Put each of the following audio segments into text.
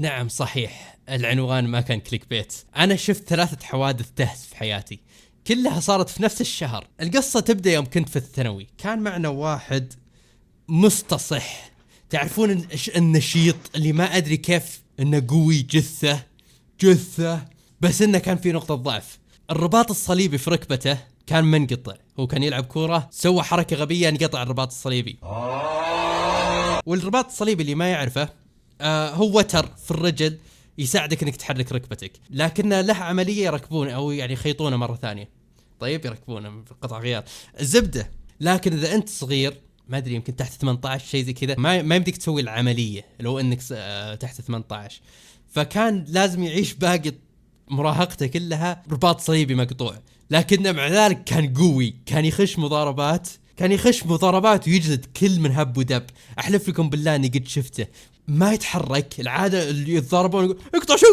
نعم صحيح، العنوان ما كان كليك بيت. أنا شفت 3 حوادث دهس في حياتي، كلها صارت في نفس الشهر. القصة تبدأ يوم كنت في الثانوي، كان معنا واحد مستصح، تعرفون النشيط اللي ما أدري كيف إنه قوي، جثة بس إنه كان في نقطة ضعف. الرباط الصليبي في ركبته كان منقطع، هو كان يلعب كورة سوى حركة غبية انقطع الرباط الصليبي. والرباط الصليبي اللي ما يعرفه هو وتر في الرجل يساعدك انك تحرك ركبتك، لكن له عملية يركبون او يعني يخيطونه مرة ثانية. طيب يركبونه بقطع غيار الزبدة. لكن اذا انت صغير ما ادري يمكن تحت 18 شيء زي كذا ما يمديك تسوي العملية لو انك تحت 18. فكان لازم يعيش باقي مراهقته كلها رباط صليبي مقطوع، لكنه مع ذلك كان قوي، كان يخش مضاربات ويجلد كل من هب ودب. احلف لكم بالله اني قد شفته ما يتحرك. العاده اللي يتضاربون يقول اقطع شو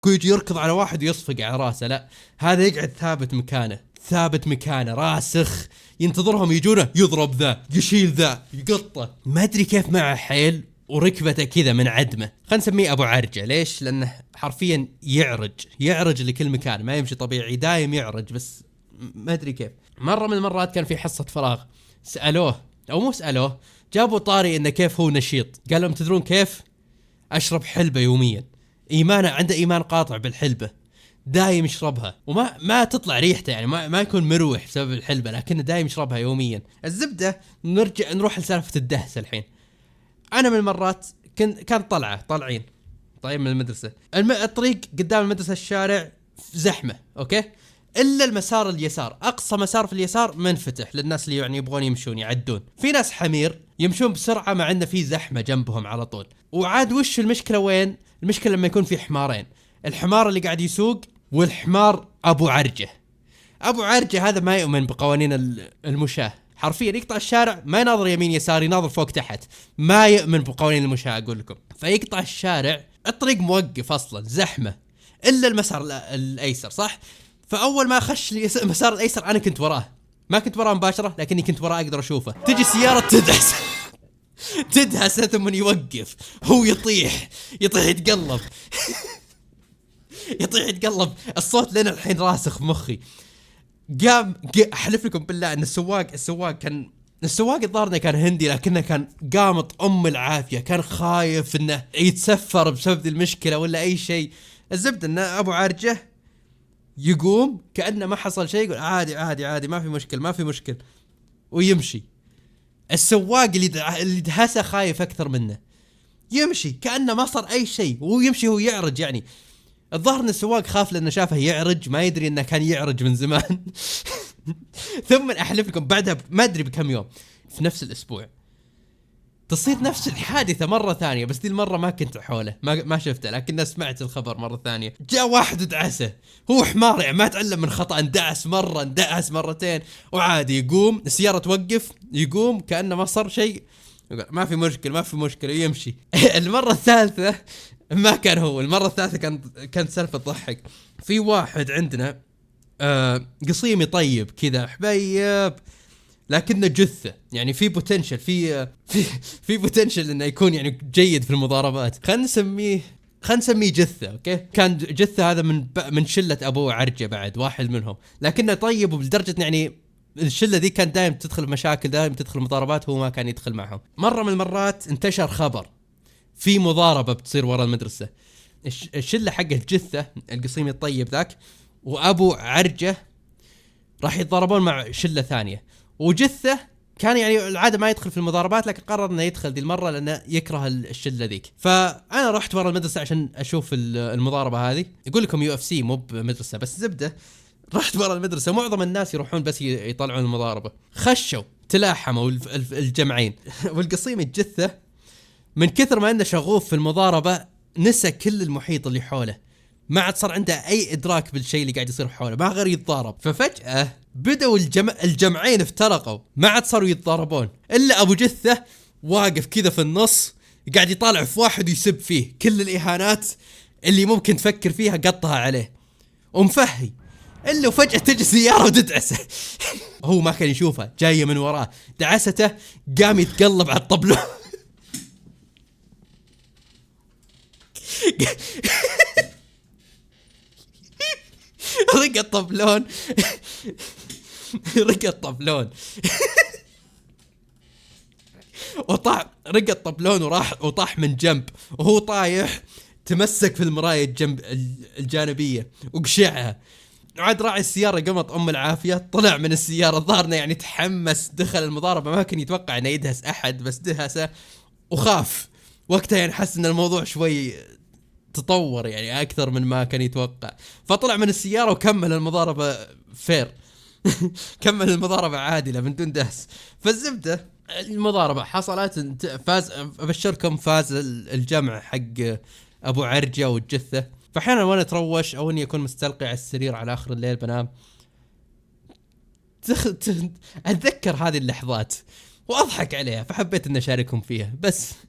يجي يركض على واحد ويصفق على راسه، لا هذا يقعد ثابت مكانه راسخ، ينتظرهم يجونه يضرب ذا يشيل ذا يقطه. ما ادري كيف معه حيل وركبته كذا من عدمه. خلينا نسميه ابو عرجه. ليش؟ لانه حرفيا يعرج لكل مكان، ما يمشي طبيعي، دايم يعرج. بس ما ادري كيف. مره من المرات كان في حصه فراغ، سالوه او مو سالوه، جابوا طاري انه كيف هو نشيط. قال لهم تدرون كيف؟ اشرب حلبة يوميا. عنده ايمان قاطع بالحلبة، دايم يشربها وما ما تطلع ريحته، يعني ما يكون مروح بسبب الحلبة، لكنه دايم يشربها يوميا. الزبدة نروح لسالفة الدهس الحين. انا من المرات كان طالعين طيب من المدرسة، الطريق قدام المدرسة الشارع زحمة اوكي، الا المسار اليسار، اقصى مسار في اليسار منفتح للناس اللي يعني يبغون يمشون يعدون. في ناس حمير يمشون بسرعة مع انه في زحمة جنبهم على طول. وعاد وش المشكلة وين؟ المشكلة لما يكون في حمارين، الحمار اللي قاعد يسوق والحمار ابو عرجة هذا ما يؤمن بقوانين المشاة، حرفيا يقطع الشارع ما يناظر يمين يسار، يناظر فوق تحت، ما يؤمن بقوانين المشاة اقول لكم. فيقطع الشارع، الطريق موقف اصلا زحمة الا المسار الايسر صح. فاول ما خش المسار الايسر انا كنت وراه، ما كنت وراه مباشرة لكني كنت وراه اقدر اشوفه. تجي سيارة تدهس ثم يوقف، هو يطيح يتقلب يتقلب. الصوت لين الحين راسخ في مخي. احلف لكم بالله ان السواق الظاهر كان هندي، لكنه كان قامط العافية، كان خايف انه يتسفر بسبب المشكلة ولا اي شيء. الزبد ان ابو عرجة يقوم كأنه ما حصل شيء، يقول عادي ما في مشكل ويمشي. السواق اللي دهسه خايف اكثر منه، يمشي كأنه ما صار اي شيء ويمشي هو يعرج. يعني الظاهر ان السواق خاف لانه شافه يعرج، ما يدري انه كان يعرج من زمان. ثم احلف لكم بعدها ما ادري بكم يوم في نفس الاسبوع تصير نفس الحادثة مرة ثانية، بس دي المرة ما كنت حوله، ما شفته، لكن سمعت الخبر مرة ثانية. جاء واحد ودعسه، هو حمار يعني ما تعلم من خطأ، اندعس مرة اندعس مرتين وعادي يقوم، السيارة توقف يقوم كأنه ما صار شيء، يقول ما في مشكلة ويمشي. المرة الثالثة ما كان هو، المرة الثالثة كانت سالفة تضحك. في واحد عندنا قصيمي طيب كذا حبيب، لكنه جثة، يعني في بوتنشل في بوتنشل انه يكون يعني جيد في المضاربات. خلينا نسميه جثة اوكي. كان جثة هذا من شلة ابو عرجة، بعد واحد منهم، لكنه طيب وبالدرجة يعني الشلة ذي كان دائم تدخل مشاكل، دائم تدخل مضاربات، هو ما كان يدخل معهم. مرة من المرات انتشر خبر في مضاربة بتصير ورا المدرسة، الشلة حق الجثة القصيمي الطيب ذاك وابو عرجة راح يتضاربون مع شلة ثانية، وجثة كان يعني العادة ما يدخل في المضاربات، لكن قرر انه يدخل دي المرة لانه يكره الشلة ذيك. فانا رحت ورا المدرسة عشان اشوف المضاربة هذه. يقول لكم UFC مو بمدرسة، بس زبدة رحت ورا المدرسة، معظم الناس يروحون بس يطلعون المضاربة. خشوا تلاحموا الجمعين. والقصيم الجثة من كثر ما انه شغوف في المضاربة نسى كل المحيط اللي حوله، ما عاد صار عنده اي ادراك بالشيء اللي قاعد يصير حوله، ما غير يتضارب. ففجأة بدأوا الجمعين افترقوا، ما عاد صاروا يتضاربون، الا ابو جثة واقف كذا في النص قاعد يطالع في واحد ويسب فيه كل الاهانات اللي ممكن تفكر فيها، قطها عليه ومفهي. الا وفجأة تجي سيارة وتدعسه. هو ما كان يشوفها جاية من وراه، دعسته، قام يتقلب على الطبلة. رق الطبلون. رق الطبلون رق الطبلون وطاح من جنب، وهو طايح تمسك في المراية الجانبية وقشعها. عاد راعي السيارة قمط ام العافية، طلع من السيارة الظاهر يعني تحمس، دخل المضاربة، ما كان يتوقع انه يدهس احد بس دهسه وخاف وقتها، يعني حس ان الموضوع شوي تطور يعني اكثر من ما كان يتوقع، فطلع من السيارة وكمل المضاربة فير. كمل المضاربة عادلة من دون دهس. فالزبدة المضاربة حصلت، فاز، ابشركم، فاز الجمع حق ابو عرجة والجثة. فاحيانا وانا اتروش او اني اكون مستلقي على السرير على اخر الليل بنام، اتذكر هذه اللحظات واضحك عليها، فحبيت ان اشارككم فيها بس.